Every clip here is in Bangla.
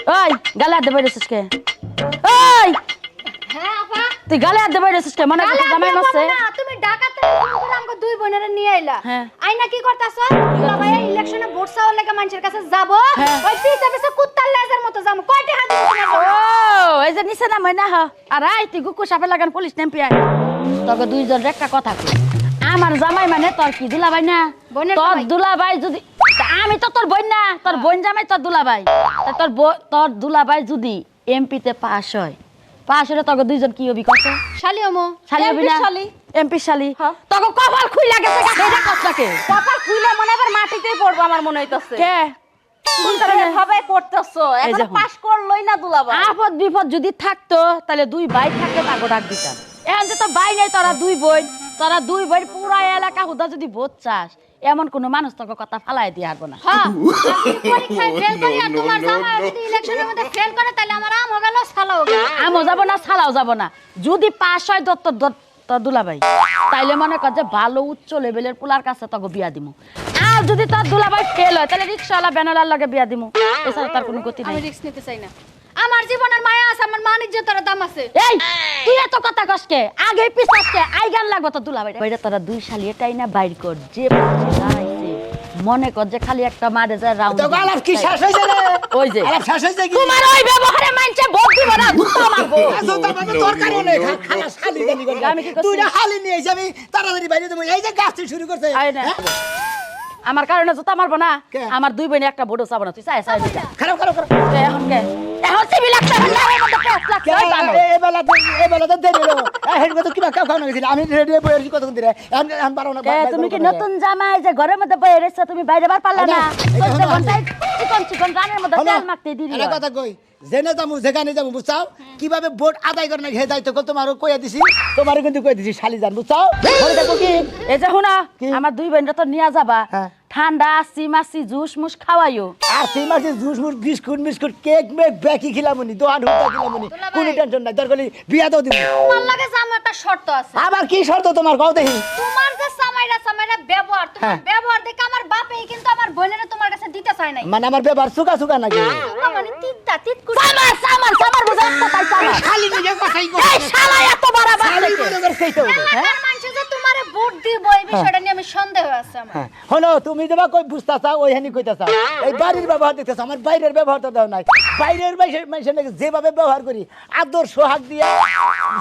ওই গালে হাত দিয়ে বেরিয়েছিস কে? ওই হ্যাঁ আপা তুই গালে হাত দিয়ে বেরিয়েছিস কে? মনে করছিস জামাই মারছে? তুমি ঢাকাতে ফোন করে আমাকে দুই বোনেরে নিয়ে আইলা হ্যাঁ। আইনা কি করতাছ দুলা ভাই ইলেকশনে ভোট চাওয়ার লাগা মানুষের কাছে যাব হ্যাঁ। ওই পিছে পিছে কুত্তার লেজের মতো যাম কয়টি হাত দিছ ও এই যে নিচে নাম হয় না হ আর আই তুই গুকু সাপে লাগান পুলিশ নেমপি আয় তোকে দুইজন একটা কথা কই আমার জামাই মানে তোর কি দুলাভাই না বোনের তোর জামাই। দুলাভাই যদি আমি তো তোর বোন না তোর বোন জামাই তোর দুলাভাই তা তোর দুলাভাই যদি এমপিতে পাস হলে তোকে দুইজন কি হবি কত শালি ওমো শালি হবি না শালি এমপি শালি হ্যাঁ। তোকে কপাল খুইলা গেছে সেটা কষ্টকে কপাল খুইলে মনে আবার মাটিতেই পড়বো আমার মনে হইতাছে কে তুমি তো ভাবে পড়তেছো এই এখন দেখো। পাস করলই না দুলা ভাই আপদ বিপদ যদি থাকতো তাহলে দুই ভাই থাকতো তাকে ডাক দিতাম এখন তো ভাই নেই তোরা দুই বোন পুরা এলাকা হুদা যদি ভোট চাস এমন কোন মানুষ তোকে কথা ফালাই দিয়ে হারবো না হ্যাঁ আমি পরীক্ষায় ফেল করি আর তোমার জামাই যদি ইলেকশনের মধ্যে ফেল করে তাহলে আমার আম হয়ে গেল ছালাও গেল আমও যাবো না ছাড়াও যাবো না যদি পাস হয় তোর দুলাভাই তাইলে মনে কর যে ভালো উচ্চ লেভেলের পোলার কাছে তোকে বিয়া দিমু আর যদি তোর দুলাভাই ফেল হয় তাহলে রিক্সাওয়ালা ব্যানালার লগে বিয়া দিমু এছাড়া তার কোনো গতি আমি নাই রিস্ক নিতে চাই না আমার জীবনের মায়া আছে আমার মান ইজ্জতের দাম আছে এই তুই এত কথা কসকে আগে পিছাসকে আই গান লাগবো তো দুলাভাই বাইরে তোরা দুই শালি এটাই না বাইর কর যে দাঁড়াইছে মনে কর যে খালি একটা মারে যায় রাউন্ড তো আলাপ কি শেষ হইছে রে ওই যে আলাপ শেষ হইছে কি তোমার ওই ব্যবহারে মানছে ভোট দিব না দুটো মারবো আজও তো আমাদের দরকার নেই খালা শালি জানি করে আমি কি করছি? তুই না হালি নিয়ে এসে আমি তাড়াতাড়ি বাইরে দেবো এই যে গাছ শুরু করছে আয় না হ্যাঁ? আমার কারণে জুতা মারবো না কে? আমার দুই বোনে একটা বড় চাবো না তুই চাই চাই খারাপ খারাপ খারাপ এখন কে এখন সিবি লাগছে আমার মধ্যে পেট লাগছে ওই বানো। এই বেলা তো দেরি হলো হেড কত কিবা কাউ খাওয়া গেছিল আমি রেডি হয়ে বসে কতক্ষণ ধরে এখন পারো না কে তুমি কি নতুন জামাই যে ঘরের মধ্যে বয়ে রেছো তুমি বাইরে বার পারলা না এটা চলতে হলো ঘন্টায় চিকন রানের মধ্যে তেল মাখতে দিলি একটা কথা কই জেনে যাবো যেখানে যাবো বুঝছাও কিভাবে ভোট আদায় করে না হে দায়িত্ব কল তোমারও কইয়া দিছি তোমারও কিন্তু কইয়া দিছি শালি জান বুঝছাও মনে দেখো কি এই যে হুনা কি? আমার দুই বোনটা তো নিয়ে যাবা হ্যাঁ। ঠান্ডা সিমাসি জুস মুস খাওয়াইও আর সেই মাসে জুস মুস বিস্কুট কেক মেক ব্যাকি খিলামুনি দোয়ান হুতা খিলামুনি দুলা ভাই। কোনো টেনশন নাই দরকার হলে বিয়া দাও দিবি তোমার লাগে যে আমার একটা শর্ত আছে আবার কি শর্ত তোমার কও দেখি তোমার যে সামাইরা ব্যবহার তোমার হ্যাঁ। ব্যবহার দেখে আমার বাপে কিন্তু আমার বোনের তোমার কাছে দিতে চায় নাই মানে আমার ব্যাপার সুকা নাকি ওরা মানে তিত করে সামার বুঝা একটা তাই সামার খালি নিজে কথাই কও এই শালা এত বড় খালি বাচ্চা বলে করে সেইটা হলো এলাকার মানুষ যে তোমারে ভোট দিব এই বিষয়টা নিয়ে আমি সন্দেহ আছে আমার হ্যাঁ হলো তুমি যেবা কই বুঝতা চাও ওই হানি কইতা চাও এই বাড়ির ব্যবহার দেখতেছ আমার বাইরের ব্যবহারটা দাও নাই বাইরের মানুষের নাকি যেভাবে ব্যবহার করি আদর সোহাগ দিয়া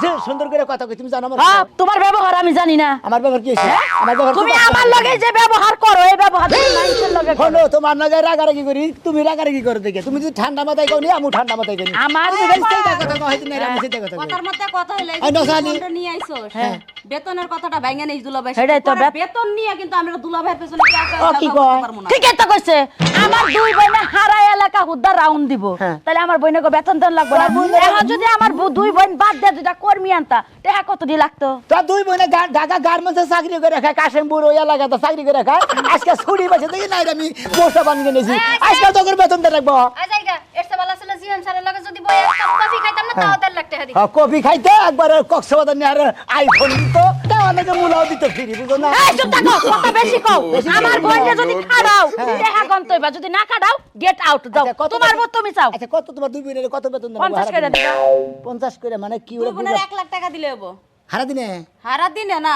যে সুন্দর করে কথা কই তুমি জানো আমার হ্যাঁ তোমার ব্যবহার আমি জানি না আমার ব্যবহার কি হইছে আমার ব্যবহার তুমি আমার লগে যে ব্যবহার করো এই ব্যবহার তুমি মানুষের লগে করো হলো তোমার নাগায় রাগারাগি করি তুমি রাগারাগি করে দেখে তুমি যদি ঠান্ডা মাথায় কও নি আমি ঠান্ডা মাথায় কই আমার সেইটা কথা কও হইতে না আমি সেইটা কথা কই কথার মধ্যে কথা হইলে এই নসানি। নিয়ে আইছস হ্যাঁ। বেতনের কথাটা ভাঙা নেই দুলাভাই সেটাই তো, বেতন নিয়ে কিন্তু আমরা দুলাভাইয়ের পেছনে কি ও কি কয়? ঠিকই তো কইছে আমার দুই বোনে হারা এলাকা হুদ্দা রাউন্ড দিব হ্যাঁ। তাহলে আমার বোনকে বেতন দেন লাগবে না এখন যদি আমার দুই বোন বাদ দেয় দুটা কর্মী আনতা টাকা কত দি লাগতো তো দুই বোনে ঢাকা গার্মেন্টসে চাকরি করে খায় কাশেমপুর ওই এলাকাতে চাকরি করে খায় আজকে ছুটি বসে দেখি নাই আমি বসটা বানিয়ে নিয়েছি আজকে তো করে বেতন দিয়ে রাখবো আই জায়গা এর সে ভালো ছিল জিএম স্যারের লগে যদি বই একটা কফি খাইতাম না তাও 1.5 লাখ টাকা দিই কফি খাইতে একবার কক্সবাজার নিয়ে আর আইফোন দিত তা অনেকে মূলাও দিত ফ্রি বুঝো না এই চুপ থাকো কথা বেশি কও আমার বোনকে যদি খাড়াও টাকা গন্তইবা যদি না খাড়াও গেট আউট যাও আচ্ছা, কত তোমার মত তুমি চাও আচ্ছা কত তোমার দুই বোনের কত বেতন দেবো 50 করে দিবা 50 করে মানে কি দুই ওরা বোনের 1 লাখ টাকা দিলে হবো হারা দিনে হারা দিনে না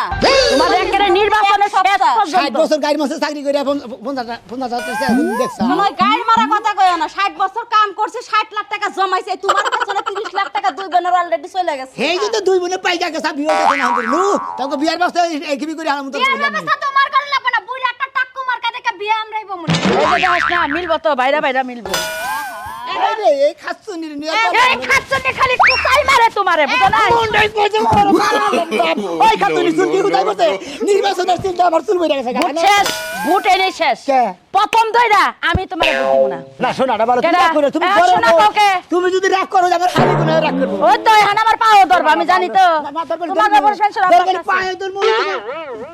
তোমার একেবারে নির্বাচনের শেষ 60 পর্যন্ত বছর গাড়ি মাসে চাকরি করে 50 দেখছ তোমার গায়ের মারা কথা কইও না 60 বছর কাম করছে 60 লাখ টাকা জমাইছে তোমার পেছনে 30 লাখ টাকা দুই বোনের অলরেডি চলে গেছে এই যে দুই বোনে পাইকা গেছে বিয়ে করতে না হলো তোকে বিয়ার ব্যবস্থা একই করে আনন্দ বিয়ার ব্যবস্থা তোমার করা লাগবে না বুইরা একটা টাক্কু মার্কা দেখে বিয়ে আমরাই বমু এই যে দেখাস না মিলবো তো বাইরা মিলবো আরে এই খাচ্ছনির নিয়ে এই খাচ্ছনে খালি কুকাই মারে তোমারে বুঝো না মুন্ডাই কইছে ওই খাচ্ছনি চুল কি কোথায় বসে নির্বাচনের চিন্তা আমার চুল বইরা গেছে বুট শেষ বুট এনে শেষ কে? প্রথম দইরা আমি তোমারে বুট দিব না না শোনা না বলো তুমি কেডা? রাগ করো তুমি এ, করো শোনা কাউকে। তুমি যদি রাগ করো আমার খালি গুণ রাগ করব ওই তো এখন আমার পাও ধরবা আমি জানি তো তোমার ব্যাপারে টেনশন দরকার পায়ে তোর মুখ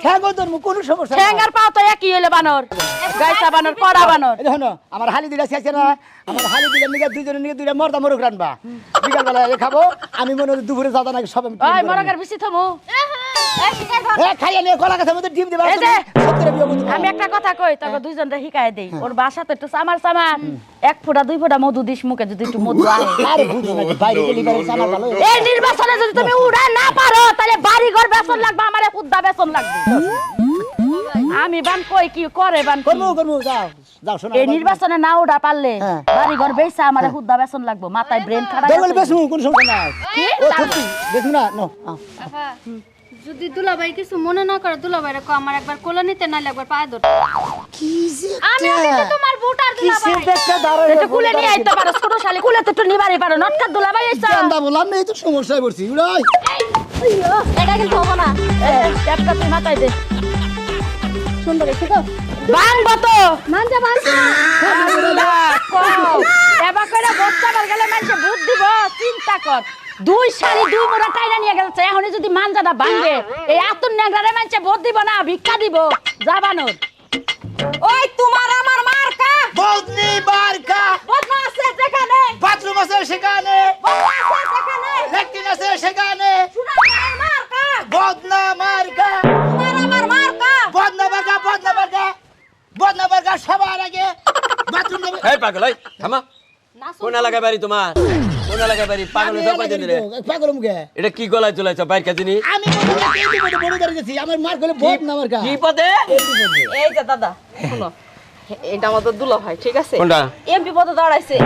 ঠ্যাঙ্গো তোর মুখ কোনো সমস্যা ঠ্যাং আর পাও তো একই হইলে বানর গাইসা বানর কড়া বানর এই দেখো আমার হালি দিলা শেষ না আমার হালি দিলা নিগে দুইজনের নিগে দুইটা মর্দা মরুক রানবা বিকাল বেলা খাবো আমি মনে হয় দুপুরে যাতা নাকি সব ওই মরকের বেশি থমু খাইয়া নিয়ে কলা গাছের মধ্যে ডিম দিবা এই যে, সত্যি বিয়ে করতে আমি একটা কথা কই তোকে দুইজনরে শিখাই দেই ওর বাসাতে একটু চামার 1 ফোঁটা 2 ফোঁটা মধু দিস মুখে যদি একটু মধু আহে আরে বুঝো না বাইরে গেলি বাইরে আমার ভালো এই নির্বাচনে যদি তুমি উড়া না পারো তাহলে বাড়ি ঘর বেতন লাগবে আমারে খুদ্দা বেতন লাগবে আমি বান কই কি করে বান কি? করবো যাও যাও শোনা এই নির্বাচনে না উড়া পারলে হ্যাঁ। বাড়ি ঘর বেচা আমারে খুদ্দা বেতন লাগবে মাথায় ব্রেন খারাপ দেখলে আছে। বেশি কোন সমস্যা নাই কি? ও সত্যি বেশি না নো আপা, যদি দুলাভাই কিছু মনে না করে দুলাভাইরে কো আমার একবার কোলে নিতে নাইলে একবার পায়ে ধরতে কি যে আমি কিন্তু তোমার ভোটার কি সে দুলাভাই দেখতে দাঁড়া একটু কুলে নিয়ে আইতে পারো ছোট শালি কুলে তো একটু নিবারই পারো নটকা দুলাভাই আইছা জানদা বললাম এই তো সমস্যায় পড়ছি উড়াই এটা কিন্তু হবে না ট্যাপটা তুই মাথায় দে সুন্দর এসে তো ভাঙবো তো মানজা মানজা এবার করে বস্তা বার গেলে মানুষে ভূত দিব চিন্তা কর 2 শাড়ি 2 মোড়া টাইনা নিয়ে গেছে এখনই যদি মানজাটা ভাঙবে এই আতুন নেগড়ারে মানুষে ভোট দিব না ভিক্ষা দিব জাবানোর ওই তোমার আমার মার্কা বদনি বারকা বদনা আছে যেখানে বাথরুম আছে সেখানে বদনা আছে যেখানে ল্যাট্রিন আছে সেখানে সোনা মার্কা বদনা মার্কা তোমার আমার মার্কা বদনা বারকা বদনা বারকা বদনা বারকা সবার আগে বাথরুম দেবে এই পাগল এই থামা কোন এলাকায় বাড়ি তোমার কোন এলাকায় বাড়ি পাগল ধোকা দিয়ে দিলে পাগল মুখে এটা কি গলায় চলাইছ বাইর কাজিনি আমি বড় দাঁড়িয়ে গেছি আমার মার গলে বদনা মার্কা কি পদে এই যে দাদা শুনো এটা আমাদের দুলাভাই ঠিক আছে কোনটা? এমপি পদে দাঁড়াইছে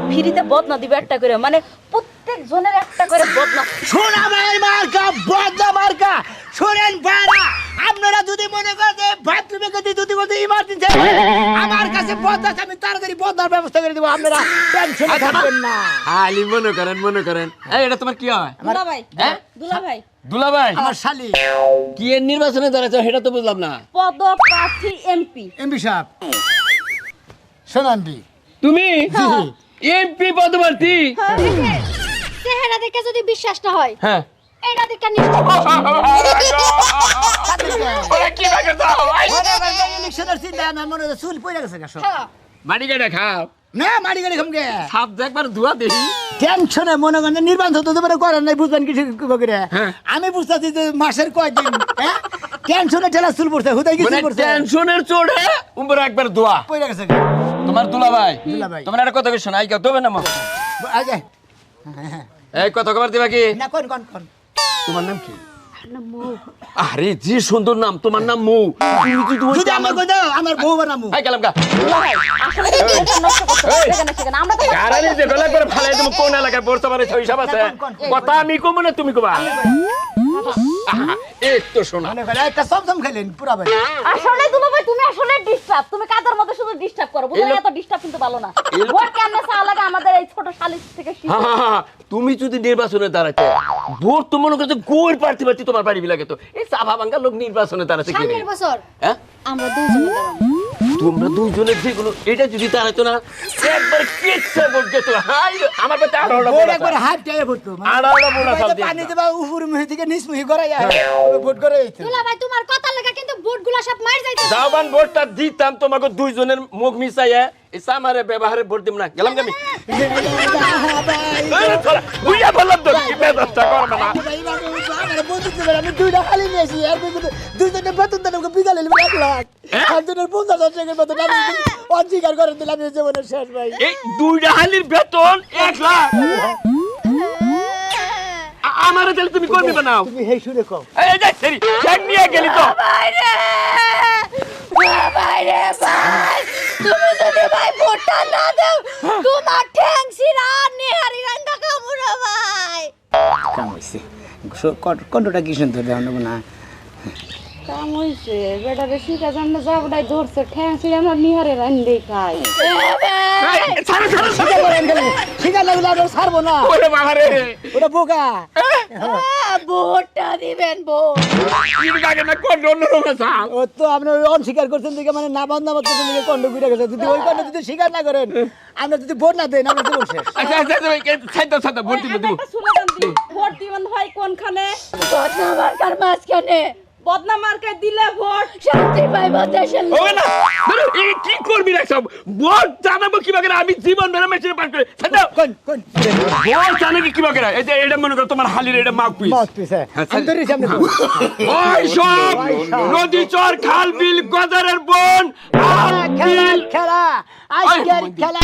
ফ্রিতে বদনা দিবে একটা করে মানে প্রত্যেক জনের একটা করে বদনা সোনা ভাইয়ের মার্কা বদনা মার্কা শোনেন ভাইরা আপনারা যদি মনে করেন যে বাথরুমে গতি যদি বলতে ইমার্জেন্সি আমার কাছে বদনা আছে, আমি তাড়াতাড়ি বদনার ব্যবস্থা করে দেবো আপনারা টেনশনে থাকবেন না খালি মনে করেন এই এটা তোমার কি হয় দুলাভাই হ্যাঁ? দুলাভাই দুলাভাই আমার শালি কি এর নির্বাচনে দাঁড়াচ্ছ সেটা তো বুঝলাম না পদপ্রার্থী এমপি এমপি সাহেব শোনান বি তুমি এমপি পদপ্রার্থী চেহারা দেখে যদি বিশ্বাস না হয় হ্যাঁ এটা দেখে নিশ্চয় ওরা কি বাগে দাও ইলেকশনের চিন্তা আমার মনে হয় চুল পড়ে গেছে গাছ মাটি কাটা খাও না মারি গাড়ি খামকে সাপ দেখবার ধোয়া দেই টেনশনে মনে করেন নির্বাচন তো তোমার করেন নাই বুঝবেন কিছু করে হ্যাঁ। আমি বুঝতেছি যে মাসের কয়দিন হ্যাঁ টেনশনে ঠেলা চুল পড়ছে হুদাই কি মানে চুল পড়ছে টেনশনের চোটে উম্বর একবার দোয়া পড়ে গেছে তোমার দুলাভাই দুলাভাই। তোমার একটা কথা শোনা আইকা দেবে না মা আগে এই কথা খবর দিবা কি না কোন কোন কোন তোমার নাম কি আরে যে সুন্দর নাম তোমার নাম মৌ তুমি যদি ওই যদি আমার কই দাও আমার বউ বানামু এই গেলাম গা দুলাভাই আসলে কি এটা নষ্ট করতে হবে সেখানে সেখানে আমরা তো কারণে যে গলা করে ফালাই তুমি কোন এলাকায় পড়তে পারে সেই হিসাব আছে কথা আমি কম না তুমি কবা এই তো শোনা মনে করে একটা সমসম খেলেন পুরা ভাই আসলে দুলাভাই তুমি আসলে ডিস্টার্ব তুমি কাদের মধ্যে শুধু ডিস্টার্ব করো বুঝলে এত ডিস্টার্ব কিন্তু ভালো না ভোট কেমনে চা লাগে আমাদের এই ছোট শালিশ থেকে শিখে তুমি যদি নির্বাচনে দাঁড়াতে ভোট তো মনে করছো গোর প্রার্থী প্রার্থী তোমার বাড়ি লাগে তো এই সাফা ভাঙ্গা লোক নির্বাচনে দাঁড়াতে কি রে? সামনের বছর হ্যাঁ আমরা দুইজনে দাঁড়াবো তোমরা দুইজনের যেগুলো এটা যদি দাঁড়াতো না একবার কেটে ভোট যেত হাই আমার কাছে আরো বড় একবার হাত টাইয়ে পড়তো আড়া বোনা সব দিয়ে পানি দেবা উপর মুহি থেকে নিচ মুহি করাই ভোট করে এইতো দুলা ভাই তোমার কথা লেখা কিন্তু বুটগুলা সব মার যাইতে যাওবান ভোটটা দিতাম তোমাকে দুইজনের মুখ মিশাইয়া এই সামারে ব্যবহারে ভোট দিম না গেলাম আমি বুঝা বললাম তো কি ব্যবস্থা করবে না আমার বন্ধু ছিল আমি দুইটা খালি নিয়েছি আর দুইজনের বেতন দেন বিকালে 1 লাখ একজনের 50,000 টাকার বেতন আমি অস্বীকার করে দিলাম এই জীবনের শেষ ভাই এই দুইটা হালির বেতন 1 লাখ আমারে তাহলে তুমি করবে বানাও তুমি হেই শুনে কও এই যে সেরি চেক নিয়ে গেলি তো বাইরে বাইরে ভাই তুমি যদি ভাই ভোটটা না দাও তোমার ঠ্যাংসিরা নিহারি রাঙ্গা কামুরা ভাই কাম হইছে কন্টটা কি সুন্দর দেখানো না কাম হইছে বেটা বেশি কা জানলে যাব নাই ধরছে ঠ্যাং ছিড়ে আমার নিহারে রান্দে খাই ছাড়ো ছাড়ো শিকার করেন গেলে শিকার লাগলে আর ছাড়বো না ওরে বাবা রে ওটা বোকা ভোটটা দিবেন ভোট কি লাগে না কোন অন্যরকম সাল ও তো আপনি অস্বীকার করছেন দিকে মানে না বান্ধা মত করছেন দিকে কন্ড ঘুরে গেছে যদি ওই কন্ড যদি স্বীকার না করেন আমরা যদি ভোট না দেন আমরা জীবন শেষ আচ্ছা আচ্ছা ছাইতো ছাইতো ভোট দিবে তুমি স্লোগান দিই ভোট দিবেন ভাই কোনখানে বদনা মার্কার মাঝখানে বদনা মার্কায় দিলে ভোট শান্তি পাইব দেশের লোক। ওই না ধরো, এই কি করবি না সব ভোট জানাবো কিভাবে আমি জীবন মেরে মেশিনে পাস করে কোন কোন ভোট জানাবি কিভাবে এই যে এটা মনে করো তোমার হালির এটা মাউপিস মত পিছে আমি ধরে সামনে ওই সব নদী চর খাল বিল গজারের বন খেলা খেলা আজকের খেলা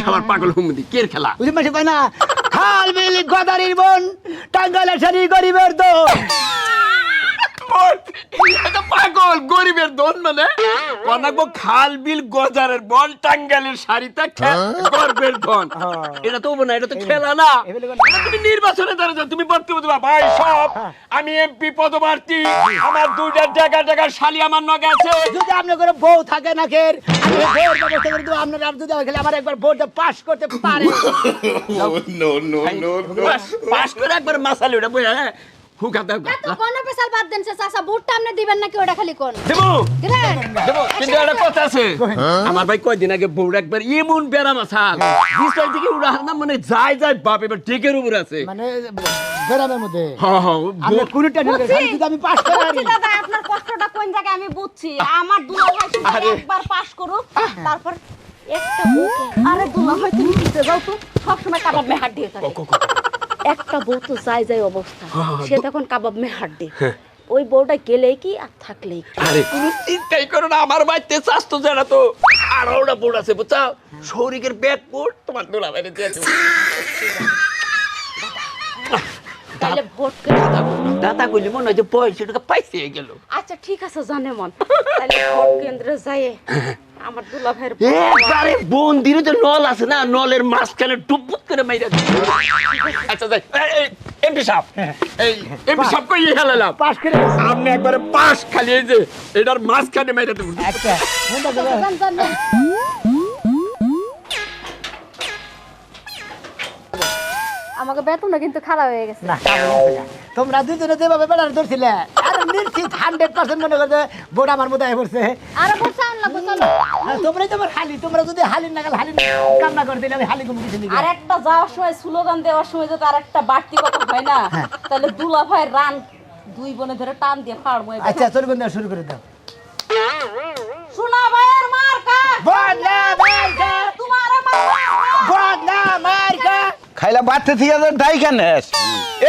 আমার পাগল হুমদি কের খেলা বুঝি মাসে কয় না খাল বিল গদারির বন টাঙ্গাইলের শাড়ি গরিবের দোন পাগল গরিবের দোন মানে অনাগো খাল বিল গজারের বন টাঙ্গাইলের শাড়িতে গর্বের ধন এটা তো না এটা তো খেলা না এটা তুমি নির্বাচনে দাঁড়াচ্ছ তুমি বক্তব্য দেবা ভাই সব আমি এমপি পদপ্রার্থী আমার দুইটা জায়গা শালি আমার নগে আছে যদি আপনার ঘরে বউ থাকে না খের আমি ভোট ব্যবস্থা করে দেবো আপনারা যদি খেলে আমার একবার ভোটটা পাস করতে পারে পাস করে একবার মাসালি ওটা বই হ্যাঁ হুকা দাও এত কোন পেশাল বাদ দেন সে চাচা ভোটটা আপনি দিবেন নাকি ওটা খালি কোন দেবো দিবেন দেবো কিন্তু একটা কথা আছে আমার ভাই কয়দিন আগে বউর একবার এমন ব্যারাম আছে বিস্তার দিকে উড়া না মানে যায় বাপ এবার টেকের উপর আছে মানে গ্রামের মধ্যে হ্যাঁ আমি কোনটা নিয়ে যদি আমি পাস করে বুঝছি দাদা আপনার কষ্টটা কোন জায়গায় আমি বুঝছি আমার দুলাভাই শুধু একবার পাস করুক তারপর একটা বুকে আরে দুলাভাই তুমি দিতে যাও তো সবসময় কাবাব মে হাত দিয়ে থাকে একটা বউ তো যায় অবস্থা সে তখন কাবাব মে হাত দিয়ে ওই বউটা গেলেই কি আর থাকলেই কি আরে তুমি চিন্তাই করো না আমার বাড়িতে স্বাস্থ্য জানা তো আর ওটা বোর্ড আছে বুঝছো শরীরের ব্যাগ বোর্ড তোমার দোলা বাইরে দিয়েছে তাহলে ভোট দাদা কইলি মনে হয় যে পয়সাটা পাইছে গেল আচ্ছা ঠিক আছে জানে মন তাহলে ভোট কেন্দ্রে যায় আমার দুলাভাইয়ের একবারে বন্দির যে নল আছে না নলের মাঝখানে ডুবুত করে মাইরা আচ্ছা যাই এমপি সাহেব এই এমপি সাহেব কই হেলালাম পাস করে আপনি একবারে পাস খালি এই যে এটার মাঝখানে মাইরা দেব আচ্ছা জান জান আমাকে বেতনটা কিন্তু খারাপ হয়ে গেছে না তোমরা দুজনে যেভাবে বেড়ার ধরছিলে আর নিশ্চিত 100% মনে করছে বোর্ড আমার মতো হয়ে পড়ছে আরে ভোট চান লাগবে চলো আর তোমরাই তোমার হালি তোমরা যদি হালির নাগাল হালি কান্না করে দিলে আমি হালি কমে কিছু আর একটা যাওয়ার সময় স্লোগান দেওয়ার সময় যদি আর একটা বাড়তি কথা হয় না তাহলে দুলাভাই রান দুই বনে ধরে টান দিয়ে ফাড়বো আচ্ছা চল বন্ধু শুরু করে দাও শোনা ভাইয়ের মার্কা বদলা মার্কা তোমার আমার মার্কা বদলা মার্কা খাইলা বাড়তে থেকে ডাই কেন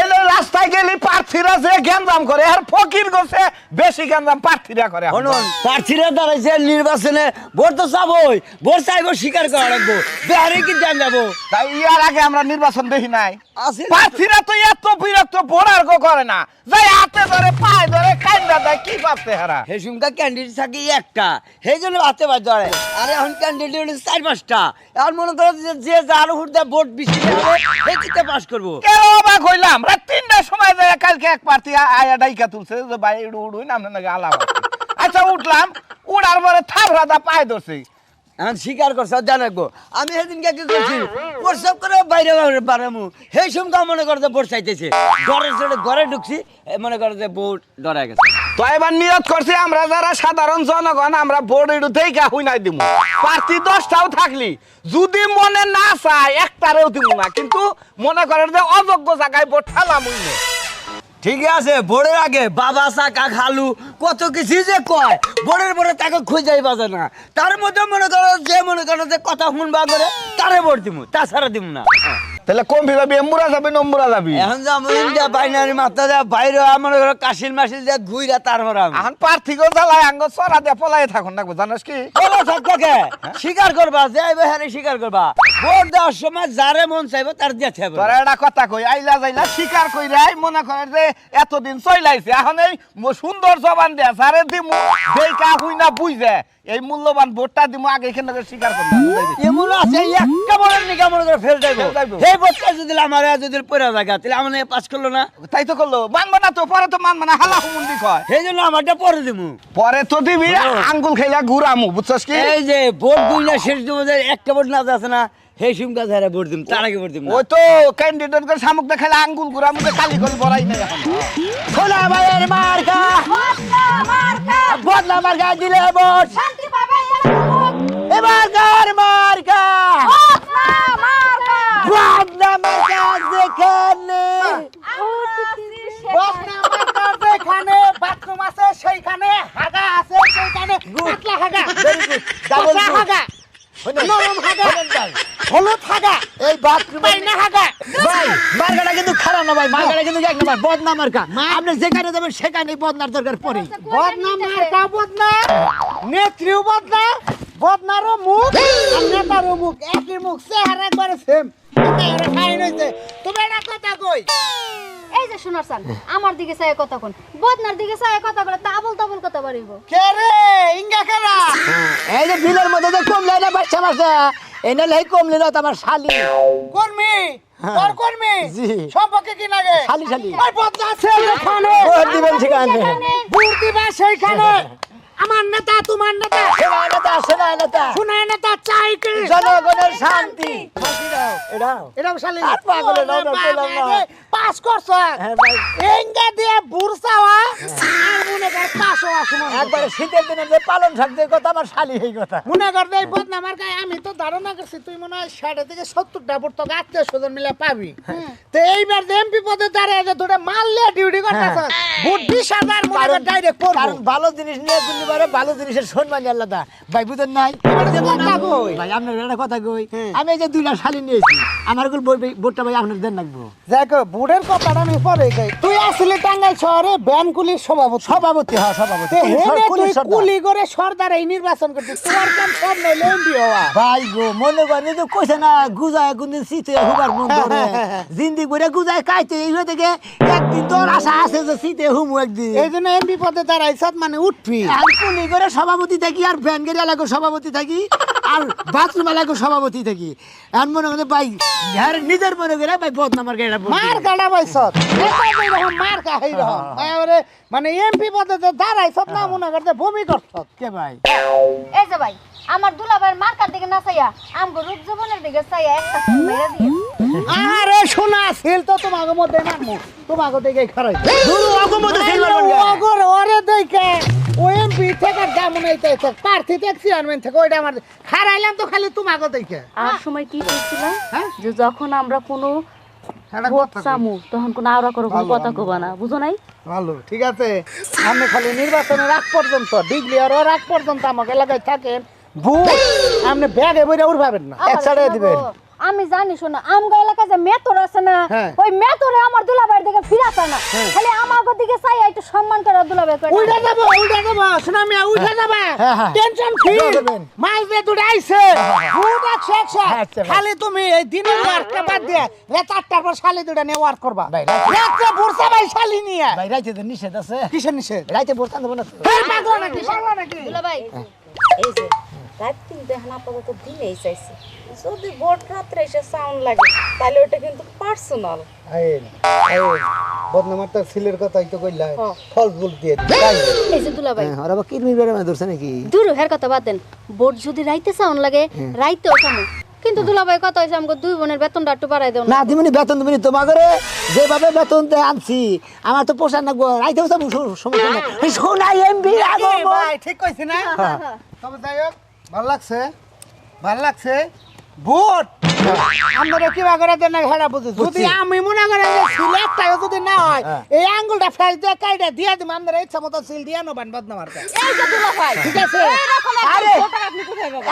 এলে রাস্তায় গেলে প্রার্থীরা যে গ্যান্দাম করে আর ফকির গোছে বেশি গ্যান্দাম প্রার্থীরা করে শুনুন প্রার্থীরা দাঁড়াইছে নির্বাচনে ভোট তো চাবই ভোট চাইবো স্বীকার করা লাগবো বেহারে কি দেন যাবো তাই ইয়ার আগে আমরা নির্বাচন দেখি নাই আছে প্রার্থীরা তো এত বিরক্ত ভোটার করে না যাই হাতে ধরে পায়ে ধরে কান্দা দেয় কি পাচ্ছে হারা হেসুমকা ক্যান্ডিডেট থাকে একটা সেই জন্য হাতে বাদ ধরে আর এখন ক্যান্ডিডেট 4-5টা এখন মনে করো যে যার হুড়দা ভোট বেশি হবে সেই কিতে পাস করবো কেন অবাক হইলাম রাত 3টার সময় যায় কালকে এক প্রার্থী আয়া ডাইকা তুলছে যে ভাই উড়ুই নামে নাকি আলাপ আচ্ছা উঠলাম উড়ার পরে থাবড়াদা পায়ে ধরছে এখন স্বীকার করছে জানাবো আমি সেদিনকে কি করছি প্রস্তাব করে বাইরে বাড়ামু সেই সময় মনে করো যে ভোট চাইতেছে ঘরে ঢুকছি মনে করো যে ভোট ডরা গেছে তো এবার নিয়ত করছি আমরা যারা সাধারণ জনগণ আমরা ভোট এটু দেখে হুই নাই দিব প্রার্থী 10টাও থাকলি যদি মনে না চায় একটারেও দিব না কিন্তু মনে করেন যে অযোগ্য জায়গায় ভোট ঠেলাম হইলে ঠিক আছে ভোরের আগে বাবা চাকা খালু কত কিছু যে কয় ভোরের পরে তাকে খুঁজাই বাজে না তার মধ্যে মনে করো যে কথা শুনবা করে তারে ভোট দিব তাছাড়া দিব না তাহলে কোন যাবি এমুরা যাবি নম্বরা যাবি এখন যাবো ইন্ডিয়া বাইনারি মাথা দেওয়া বাইরে মনে করো কাশিল মাসিল দিয়ে ঘুইরা তারপর আমি এখন প্রার্থীকে জ্বালায় আঙ্গ চড়া দিয়ে পলাই থাকুন না জানিস কি বলো থাকবে স্বীকার করবা যে আইবে হ্যাঁ স্বীকার করবা ভোট দেওয়ার সময় যারে মন চাইবে তার দিতে হবে তোরা একটা কথা কই আইলা যাইলা স্বীকার কইরাই মনে করে যে এতদিন চইলাইছে এখন এই সুন্দর জবান দেয়া সারে দিমু দেইকা হুই না বুঝে এই মূল্যবান ভোটটা দিমু আগে এখান থেকে স্বীকার করবো এমন আছে একটা বড় নিকা মনে করে ফেল যাইবো সেই ভোটটা যদি আমার যদি পড়া জায়গা তাহলে আমার পাস করলো না তাই তো করলো মানবো না তো পরে তো মানবো না হালা হুমুন্দি কয় সেই জন্য আমারটা পরে দিমু পরে তো দিবি আঙ্গুল খাইলা ঘুরামু বুঝছস কি এই যে ভোট দুইটা শেষ দিব একটা ভোট না আছে না সেই সুমকা ধারে ভোট দিম তার আগে ভোট দিম ওই তো ক্যান্ডিডেট করে সামুক দেখাইলা আঙ্গুল ঘুরামু কালি করে বড়াই নাই এখন খোলা ভাইয়ের মার্কা বদলা মার্কা দিলে ভোট শান্তি পাবে এবার কার মার্কা বদলা মার্কা যেখানে বদলা মার্কা যেখানে যেখানে বাথরুম আছে সেইখানে হাগা আছে সেইখানে পাতলা হাগা ডাবল পচা হাগা শুনেন, নরম হাগা শুনেন ভাই, হলুদ হাগা এই বাথরুমে পাইনা হাগা ভাই মার্কাটা কিন্তু খারাপ না ভাই, মার্কাটা কিন্তু এক নাম্বার বদনা মার্কা। আপনি যেখানে যাবেন সেখানেই বদনার দরকার পড়ে। বদনা মার্কা বদনা নেত্রীও বদনা বদনারও মুখ আর নেতারও মুখ একই মুখ চেহারা করে সেম খাই নইছে তুমি এটা কথা কই এই যে শোনার সান আমার দিকে চাই কথা কোন বদনার দিকে চাই কথা বলে তাবল তাবল কথা বাড়িব কে রে ইঙ্গা কেরা এই যে বিলের মধ্যে যে কমলে না বাচ্চা মাসে এনে লাই কমলে না তো আমার শালি কর্মী তোর কর্মী জি। সম্পর্কে কি লাগে শালি শালি ওই বদনা আছে যেখানে ভোট দিবেন সেখানে। ভোট দিবা সেইখানে আমার নেতা তোমার নেতা শোনায় না তা শুনায় নেতা চাই কি জনগণের শান্তি। এটাও এটাও শালি আর পাগলের নাম না, পেলাম না। পাস করছ হ্যাঁ ভাই, এঙ্গা দিয়ে বুরসাওয়া আর মনে কর পাস হওয়া সমান একবারে শীতের দিনে যে পালন শাক দিয়ে কথা আমার শালি এই কথা। মনে কর এই বদনামার গায়ে আমি তো ধারণা করছি তুই মনে হয় 60 থেকে 70টা ভোট তো আত্মীয় স্বজন মিলে পাবি তো এইবার যে এমপি পদে দাঁড়িয়ে যে দুটো মারলে ডিউটি করতেছ ভোট 20,000 মনে কর ডাইরেক্ট করব কারণ ভালো জিনিস নিয়ে গুলি মারে, ভালো জিনিসের সম্মান আলাদা ভাই, বুঝেন নাই? কথা কই। ভাই আপনার একটা কথা কই, আমি এই যে 2 লাখ শালি নিয়েছি, আমার ভোটটা ভাই আপনার দেন লাগবো। দেখো ভোটের কথাটা আমি পরে কই তুই আসলে টাঙ্গাইল শহরে ব্যানকুলির সভাপতি সভাপতি হ্যাঁ সভাপতি। তে হেনে তুই কুলি সর্দার। কুলি করে সর্দার এই নির্বাচন করছিস তোমার কাম সব নইলে এমপি হওয়া ভাই গো মনে করেন এই যে কইছে না গুজায় কোনদিন শীতে হুবার মন ধরে জিন্দি করে গুজায় কাইতে এই হয়ে থেকে একদিন তোর আশা আছে যে শীতে হুমু একদিন। এই জন্য এমপি পদে দাঁড়াইছ মানে উঠবি আমি কুলি করে সভাপতি থাকি আর ব্যাংকের এলাকার সভাপতি থাকি আর বাথরুম এলাকার সভাপতি থাকি। এখন মনে করে ভাই আর নিজের মনে করে ভাই বদনামার গাড়ি মার কাটা বয়স মার কাহাই রকম মানে এমপি পদে যে দাঁড়াইছ না মনে করতে ভূমি করছ কে ভাই এই যে ভাই আমার দুলাভাইয়ের মার্কার দিকে না চাইয়া আমগো রূপ জীবনের দিকে চাইয়া একটা সিল মেরে দিয়ে আরে শোনা সিল তো তোমাকে মধ্যে মারমু তোমাকে দেখে খারাই দুরু অগমত খেলবার অগর ওরে দেখে ও এমপি থেকে যেমন এইতে প্রার্থী থেকে চেয়ারম্যান থেকে ওইটা আমার খারাইলাম তো খালি তোমাকে দেখে আর সময় কি করছিল হ্যাঁ? যে যখন আমরা কোনো একটা ভোট কথা কই। চামু তখন কোনো আওড়া করো কোনো কথা কবা না, বুঝো নাই? ভালো ঠিক আছে আপনি খালি নির্বাচনের আগ পর্যন্ত ডিগ্রি আর ওর আগ পর্যন্ত আমাকে এলাকায় থাকেন ভোট আপনি ব্যাগে বইরা উড়ভাবেন না এক সাইডে দিবেন আমি জানি শোনা আমগো এলাকায় যে মেতর আছে না হ্যাঁ। ওই মেতরে আমার দুলাভাইয়ের দিকে ফিরাছে না খালি আমাগো দিকে চাইয়া একটু সম্মান করে দুলাভাই করে উইটা যাব শোনা মিয়া উইটা যাবা হ্যাঁ, হ্যাঁ। টেনশন ফ্রি যাবেন। মাল যে দুটো আইছে ভোট 100 একশো। খালি তুমি এই দিনের ওয়ার্কটা বাদ দিয়ে রাত 8টার পর শালি দুটো নিয়ে ওয়ার্ক করবা ভাই, রাতে ভোরসা ভাই শালি নিয়ে ভাই রাইতে তো নিষেধ আছে, কিসের নিষেধ রাইতে ভোট দেবো না তো। এই পাগল নাকি পাগল নাকি দুলাভাই এই যে রাত কিন্তু এখন আপাতত দিনেই চাইছে যদি ভোট রাত্রে এসে সাউন্ড লাগে তাহলে ওটা কিন্তু পার্সোনাল আইন বদনামার তো সিলের কথাই তো কইলা ফল ফুল দিয়ে তাই এই যে দুলাভাই আর আবার কিরমি বেড়ে ধরছে নাকি? দূর হের কথা বাদ দেন বোট যদি রাইতে চাউন লাগে রাইতেও চামু কিন্তু দুলাভাই কথা হইছে আমগো দুই বোনের বেতনটা একটু বাড়াই দেও না না দিমনি বেতন দিমনি তোমার ঘরে যেভাবে বেতন দিয়ে আনছি আমার তো পোষার না গো, রাইতেও যাবো সমস্যা নাই। এই সোনাই এমবি আগো এই ভাই ঠিক কইছি না তবে যাই হোক ভালো লাগছে ভোট আমরা কি করে দেন না হেডা বুঝি যদি আমি মনে করে যে সিলেক্টটাও যদি না হয় এই আঙ্গুলটা ফেল দিয়ে কাইটা দিয়ে দিম আমরা ইচ্ছা মতো সিল দিয়ে নবান বদনামার কা এই যে দুলাভাই ঠিক আছে আরে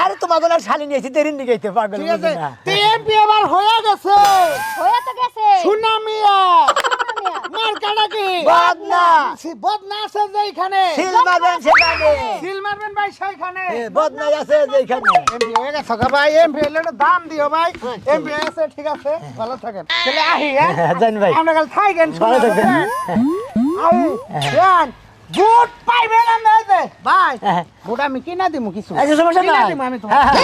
আরে তোমার ঘরে শালি নিয়েছি দেরিন দিকে পাগল ঠিক আছে বুঝি না। টিএমপি আবার হয়ে গেছে হয়ে তো গেছে সুনামিয়া মার কাটা কি বদনা বদনা আছে যে এখানে সিল মারবেন সেখানে, সিল মারবেন ভাই সেইখানে বদনা আছে যেখানে। এমপি হয়ে গেছে গো ভাই এমপি এলে একটু দাম দিও ভাই এমপি আছে ঠিক আছে ভালো থাকেন তাহলে আহি হ্যাঁ জানি ভাই আমরা কাল থাকেন ভালো থাকবেন। আহি জান ভোট পাইবেন আমরা এই যে ভাই ভোট আমি কিনা দিমু কিছু আচ্ছা সমস্যা কিনা নাই। দিমু আমি তো হ্যাঁ, হ্যাঁ।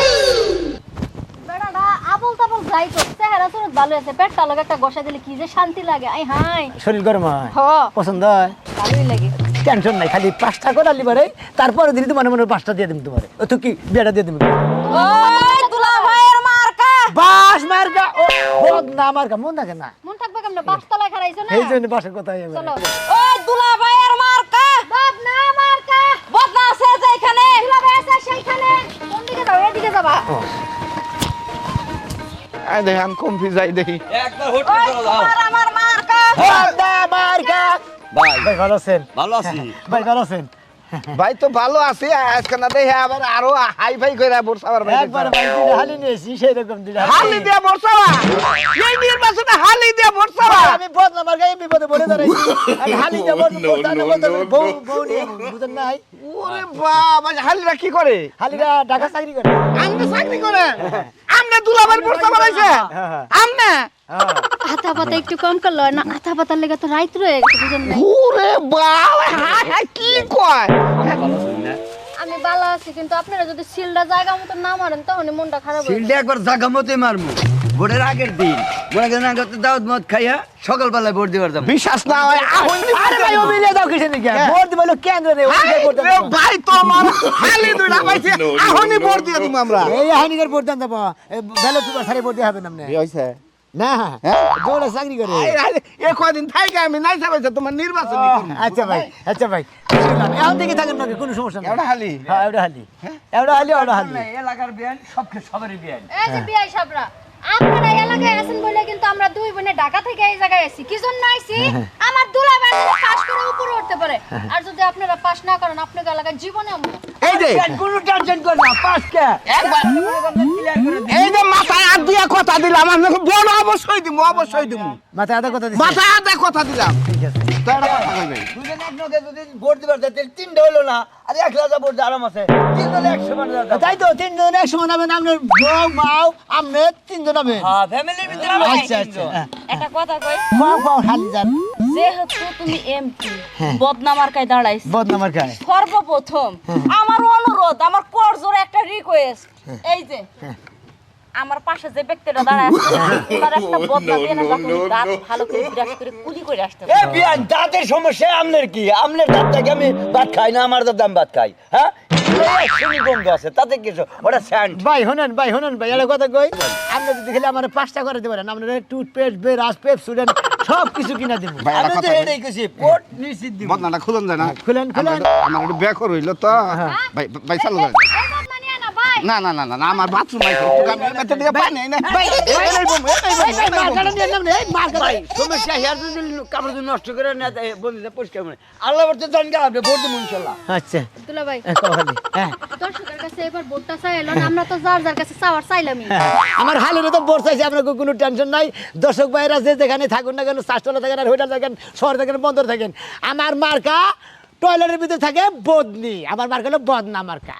বেড়াটা আবল তাবল যাই তো চেহারা সুরত ভালো আছে পেটটা লগে একটা গসা দিলে কি যে শান্তি লাগে আই হাই শরীর গরম হয়, হ পছন্দ হয়, ভালোই লাগে টেনশন নাই, খালি 5টা করে লিবারে তারপরে দিন মনে মনে 5টা দিয়ে দিম তোমারে। ও তো কি বিয়াটা দিয়ে দিম ওই দুলাভাইয়ের মার্কা বাস মার্কা ও বদনা মার্কা মন থাকে না, মন থাকবে কেমনে বাসতলায় খারাইছো না এই জন্য বাসের কথা চলো ওই দুলাভাইয়ের মার্কা বদনা মার্কা বদনা আছে যে এখানে দুলাভাই আছে সেইখানে কোন দিকে যাও এদিকে যাবা আই দেখি আমি কমফি যাই দেখি একটা হোটেল ওই তোমার আমার মার্কা বদনা মার্কা ভাই ভাই ভালো আছেন? ভালো আছি ভাই ভালো আছেন? ভাই তো ভালো আছে আজকে না দেখে আবার আরো হাই ফাই করে বর্ষাবার একবার ভাই দুইটা হালি নিয়েছি, সেই রকম দুইটা হালি দিয়ে বর্ষাবা এই নির্বাচনে হালি দিয়ে বর্ষাবা আমি বদলা মার্কা এই বিপদে পড়ে দাঁড়াইছি। আমি হালি যাব বউ নিয়ে বুঝেন নাই? ওরে বাবা হালিরা কি করে হালিরা ঢাকা চাকরি করে। আমনে চাকরি করে আমনে দুলাভাই বর্ষাবা লাইছে আমনে আতা পাতা একটু কম করলো না, আতা পাতার লেগে তো রাইত রয়ে গেছে, বুঝেন নাই? ওরে বাবা কি কয় আমি ভালো আছি, কিন্তু আপনারা যদি সিলটা জায়গা মতো না মারেন তখন মনটা খারাপ হয়ে সিলটা একবার জাগা মতে মারমু ভোটের আগের দিন মনে করেন আগে তো দাওয়াত মদ খাইয়া সকালবেলায় ভোট দিবার যাবো বিশ্বাস না হয় আহন আরে ভাই অমিলে দাও কিসে নাকি? ভোট দিবো কেন্দ্রে ভোট দেব। ভাই তো আমার হালি দুইটা পাইছে আহনি ভোট দিয়ে দিমু আমরা এই হানিকের ভোট দেন দেবো, ব্যালট পেপার ছাড়িয়ে ভোট দিয়ে হবে না। কি হইছে না দৌড়ে চাকরি করে। এ কয়দিন থাইকে আমি নাই চাইছে তোমার নির্বাচন আচ্ছা ভাই, আচ্ছা ভাই, শুনলাম এখন থেকে থাকেন নাকি, কোনো সমস্যা নেই। এওটা হালি হ্যাঁ ওটা হালি, ওটা হালি, ওটা হালি। এলাকার বিয়ান সবারই বিয়ান এই যে বিয়াই সাবরা, আপনারা এই এলাকায় আছেন বলে কিন্তু আমরা দুই বোনে ঢাকা থেকে এই জায়গায় আইছি। কি জন্য আইছি? আমার দুলাভাই যেন পাস করে উপরে উঠতে পারে। আর যদি আপনারা পাস না করেন, আপনাদের এলাকায় জীবনে আমরা এই যে কোনো টেনশন কর না পাস কে একবার এই যে মাথায় হাত দিয়া কথা দিলাম আমি বড় অবশ্যই দিমু মাথায় আধা কথা দিচ্ছি। মাথায় হাত দিয়া কথা দিলাম ঠিক আছে। তো একটা কথা কইবে দুজন একনকে যদি ভোট দিবার যায় তাহলে তিনটা হইলো না আর 1,000 ভোট আরাম আছে তিনজনে 100 মান তাই তো তিনজন এক সময় নামেন, আপনার বউ মাও আপনি তিনজন নামেন। হ্যাঁ ফ্যামিলির ভিতরে আচ্ছা আচ্ছা, একটা কথা কই, হালি যান যেহেতু তুমি এমপি বদনামার্কায় দাঁড়াইছ, বদনামার খায়। সর্বপ্রথম আমার অনুরোধ, আমার করজোরে একটা রিকোয়েস্ট, এই যে আমার পাশে যে ব্যক্তিটা দাঁড়ায় আছে তার একটা বদনা দিয়ে না, যাতে উনি দাঁত ভালো করে ব্রাশ করে কুলি করে আসতে এ পারে। বিয়ান দাঁতের সমস্যা আমনের কি আমনের দাঁত থেকে আমি ভাত খাই না আমার দাঁত আমি ভাত খাই হ্যাঁ শুনি গন্ধ আছে তাতে কিছু ওটা স্যান্ড ভাই শোনেন ভাই, শোনেন ভাই, একটা কথা কই, আপনি যদি খেলে আমার 5টা করে দিবেন, আপনার টুথপেস্ট ব্রাশ পেপ সুডেন সব কিছু কিনা দিব। আমি তো এটাই কইছি ভোট নিশ্চিত দিব বদনাটা খুলন যায় না খুলেন খুলেন। আমার একটু বেকর হইলো তো ভাই ভাই চালু যায় এই বদনা নিয়ে না ভাই। না না না না আমার বাথরুম আইছে আমি এতে দিয়ে পানি না ভাই মার্কাটা নিয়ে নাম নেই, মার্কা ভাই সমস্যা হেয়ার যদি কাপড় যদি নষ্ট করে না বন্ধুদের পরিষ্কার মানে আল্লাহ বলতে জান গা আপনি ভোট দিব ইনশাআল্লাহ আচ্ছা দুলাভাই, হালি, হ্যাঁ দর্শকের কাছে এবার ভোটটা চাইলো না, আমরা তো যার যার কাছে চাওয়ার চাইলামই। আমার হালের তো বোর চাইছে, আপনার কোনো টেনশন নাই। দর্শক ভাইরা যে যেখানে থাকুন না কেন, চাষতলা থাকেন আর হোটেল থাকেন, শহর থাকেন, বন্দর থাকেন, আমার মার্কা টয়লেটের ভিতরে থাকে বদনি, আমার মার্কা হলো বদনা মার্কা।